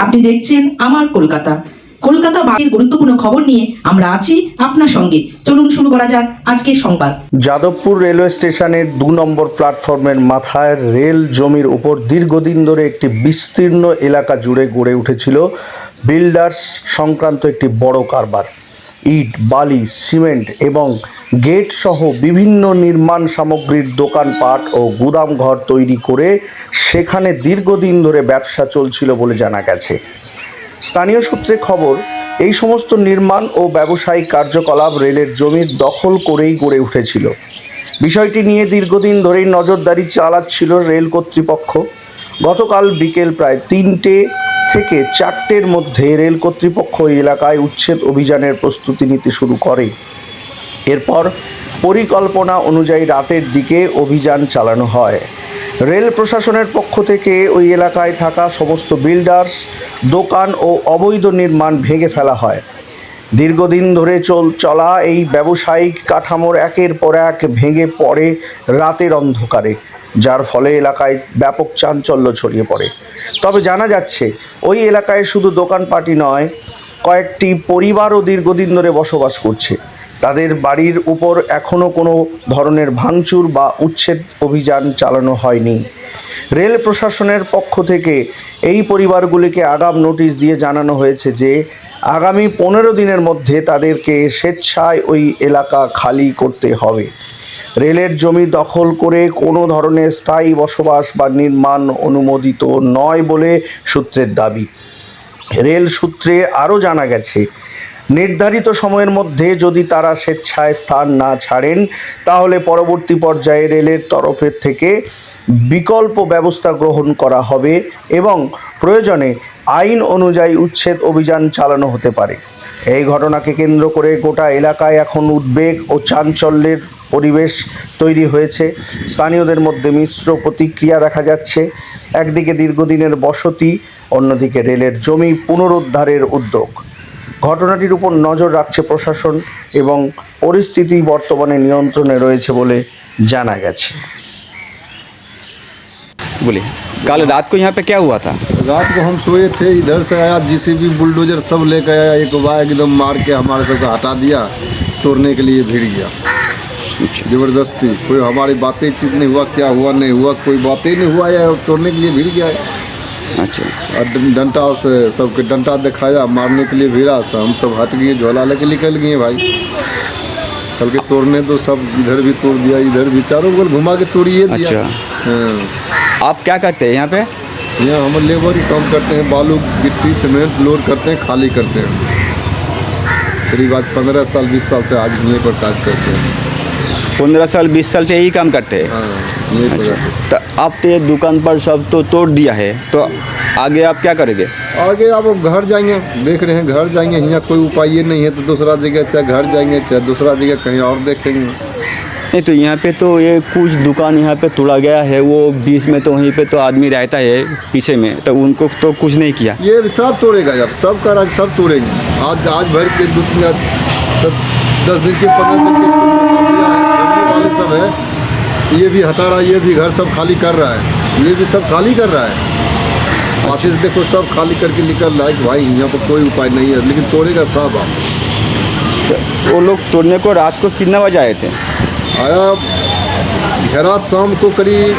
আপনি দেখছেন আমার কলকাতা। কলকাতা বাড়ির গুরুত্বপূর্ণ খবর নিয়ে আমরা আছি আপনার সঙ্গে। চলুন শুরু করা যাক আজকের সংবাদ। যাদবপুর রেলওয়ে স্টেশনের 2 নম্বর প্ল্যাটফর্মের মাথায় রেল জমির উপর দীর্ঘদিন ধরে একটি বিস্তীর্ণ এলাকা জুড়ে গড়ে উঠেছিল বিল্ডার্স সংক্রান্ত একটি বড় কারবার। ইট, বালি, সিমেন্ট এবং গেট সহ বিভিন্ন নির্মাণ সামগ্রীর দোকানপাট ও গুদামঘর তৈরি করে সেখানে দীর্ঘদিন ধরে ব্যবসা চলছিল বলে জানা গেছে। স্থানীয় সূত্রে খবর, এই সমস্ত নির্মাণ ও ব্যবসায়িক কার্যকলাপ রেলের জমির দখল করেই গড়ে উঠেছিল। বিষয়টি নিয়ে দীর্ঘদিন ধরেই নজরদারি চালাচ্ছিল রেল কর্তৃপক্ষ। গতকাল বিকেল প্রায় 3টে থেকে 4টের মধ্যে রেল কর্তৃপক্ষ এলাকায় উচ্ছেদ অভিযানের প্রস্তুতি নিতে শুরু করে। এরপর পরিকল্পনা অনুযায়ী রাতের দিকে অভিযান চালানো হয়। রেল প্রশাসনের পক্ষ থেকে ওই এলাকায় থাকা সমস্ত বিল্ডার্স, দোকান ও অবৈধ নির্মাণ ভেঙে ফেলা হয়। দীর্ঘদিন ধরে চলা এই ব্যবসায়িক কাঠামোর একের পর এক ভেঙে পড়ে রাতের অন্ধকারে, যার ফলে এলাকায় ব্যাপক চাঞ্চল্য ছড়িয়ে পড়ে। তবে জানা যাচ্ছে ওই এলাকায় শুধু দোকানপাটই নয়, কয়েকটি পরিবারও দীর্ঘদিন ধরে বসবাস করছে। তাদের বাড়ির উপর এখনও কোনো ধরনের ভাঙচুর বা উচ্ছেদ অভিযান চালানো হয়নি। রেল প্রশাসনের পক্ষ থেকে এই পরিবারগুলিকে আগাম নোটিশ দিয়ে জানানো হয়েছে যে আগামী 15 দিনের মধ্যে তাদেরকে স্বেচ্ছায় ওই এলাকা খালি করতে হবে। রেলের জমি দখল করে কোনো ধরনের স্থায়ী বসবাস বা নির্মাণ অনুমোদিত নয় বলে সূত্রের দাবি। রেল সূত্রে আরও জানা গেছে, নির্ধারিত সময়ের মধ্যে যদি তারা স্বেচ্ছায় স্থান না ছাড়েন তাহলে পরবর্তী পর্যায়ে রেলের তরফের থেকে বিকল্প ব্যবস্থা গ্রহণ করা হবে এবং প্রয়োজনে আইন অনুযায়ী উচ্ছেদ অভিযান চালানো হতে পারে। এই ঘটনাকে কেন্দ্র করে গোটা এলাকায় এখন উদ্বেগ ও চাঞ্চল্যের পরিবেশ তৈরি হয়েছে। স্থানীয়দের মধ্যে মিশ্র প্রতিক্রিয়া দেখা যাচ্ছে। একদিকে দীর্ঘদিনের বসতি, অন্যদিকে রেলের জমি পুনরুদ্ধারের উদ্যোগ। ঘটনাটির উপর নজর রাখছে প্রশাসন এবং পরিস্থিতি বর্তমানে নিয়ন্ত্রণে রয়েছে বলে জানা গেছে। बोलिए, कल रात को यहाँ पे क्या हुआ था? रात को हम सोए थे, इधर से आया जीसीबी बुलडोजर सब लेकर आया, एक बार एकदम मार के हमारे सबको हटा दिया, तोड़ने के लिए भिड़ गया ज़बरदस्ती। कोई हमारी बातें चीज नहीं हुआ, क्या हुआ नहीं हुआ, कोई बातें नहीं हुआ है, तोड़ने के लिए भिड़ गया है। अच्छा, और डंडा से सबके डंडा दिखाया, मारने के लिए भिड़ा, हम सब हट गए, झोला लेके निकल गए भाई। कल के तोड़ने तो सब इधर भी तोड़ दिया, इधर भी, चारों गोल घुमा के तोड़िए दिया। अच्छा, हाँ। आप क्या करते हैं यहाँ पे? यहाँ हम लेबर ही काम करते हैं, बालू गिट्टी सीमेंट लोड करते हैं, खाली करते हैं। करीब आज 15 साल 20 साल से आज यहीं पर काज करते हैं। 15 साल 20 साल से यही काम करते हैं। हाँ, यहीं पर रहते हैं। तो आप तो ये दुकान पर सब तो तोड़ दिया है, तो आगे आप क्या करेंगे? आगे आप घर जाएंगे, देख रहे हैं घर जाएंगे, यहाँ कोई उपाय ये नहीं है तो दूसरा जगह चाहे घर जाएंगे चाहे दूसरा जगह कहीं और देखेंगे। नहीं तो यहाँ पे तो ये कुछ दुकान यहाँ पे तोड़ा गया है, वो बीच में तो वहीं पे तो आदमी रहता है पीछे में, तो उनको तो कुछ नहीं किया। ये सब तोड़ेगा, जब सब का सब तोड़ेंगे। आज भर के 10 दिन के 15 दिन के वाले सब है, ये भी हटा रहा है, ये भी घर सब खाली कर रहा है, ये भी सब खाली कर रहा है। पाछे से देखो सब खाली करके निकल रहा है कि भाई यहाँ पर कोई उपाय नहीं है, लेकिन तोड़ेगा सब। आप वो लोग तोड़ने को रात को कितना बजे आए थे? आया घेरात शाम को करीब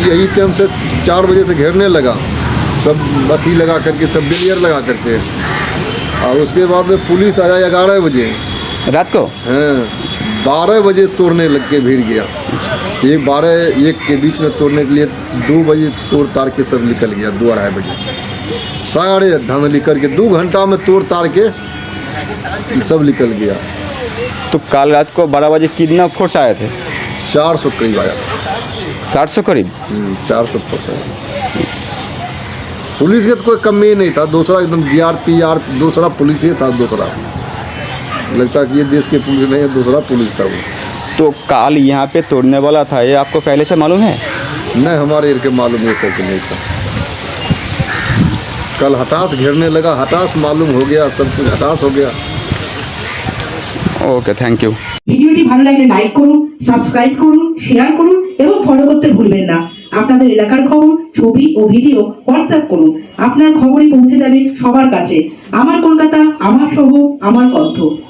यही टाइम से 4 बजे से घेरने लगा, सब बत्ती लगा करके, सब बेरियर लगा करके। और उसके बाद में पुलिस आया 11 बजे रात को। हाँ, 12 बजे तोड़ने लग के भीड़ गया। 12-1 के बीच में तोड़ने के लिए 2 बजे तोड़ तार के सब निकल गया, 2-2:30 बजे सारे धांधली करके 2 घंटा में तोड़ तार के सब निकल गया। तो कल रात को 12 बजे कितना फोर्स आए थे? 400 करीब आया, 700 करीब। 400 फोर्स आया। पुलिस के तो कोई कमी नहीं था, दूसरा एकदम GRP दूसरा पुलिस ही था, दूसरा लगता कि ये देश के पुलिस नहीं है, दूसरा पुलिस था वो। तो काल यहाँ पे तोड़ने वाला था, ये आपको पहले से मालूम है? नहीं, हमारे इनके मालूम है करके नहीं था। कल हटास घेरने लगा, हटास मालूम हो गया, सब कुछ हटास हो गया। ওকে, থ্যাংক ইউ। ভিডিওটি ভালো লাগলে লাইক করুন, সাবস্ক্রাইব করুন, শেয়ার করুন এবং ফলো করতে ভুলবেন না। আপনাদের এলাকার খবর ছবি ও ভিডিও হোয়াটসঅ্যাপ করুন। আপনার খবরই পৌঁছে যাবে সবার কাছে। আমার কলকাতা, আমার শহর, আমার কণ্ঠ।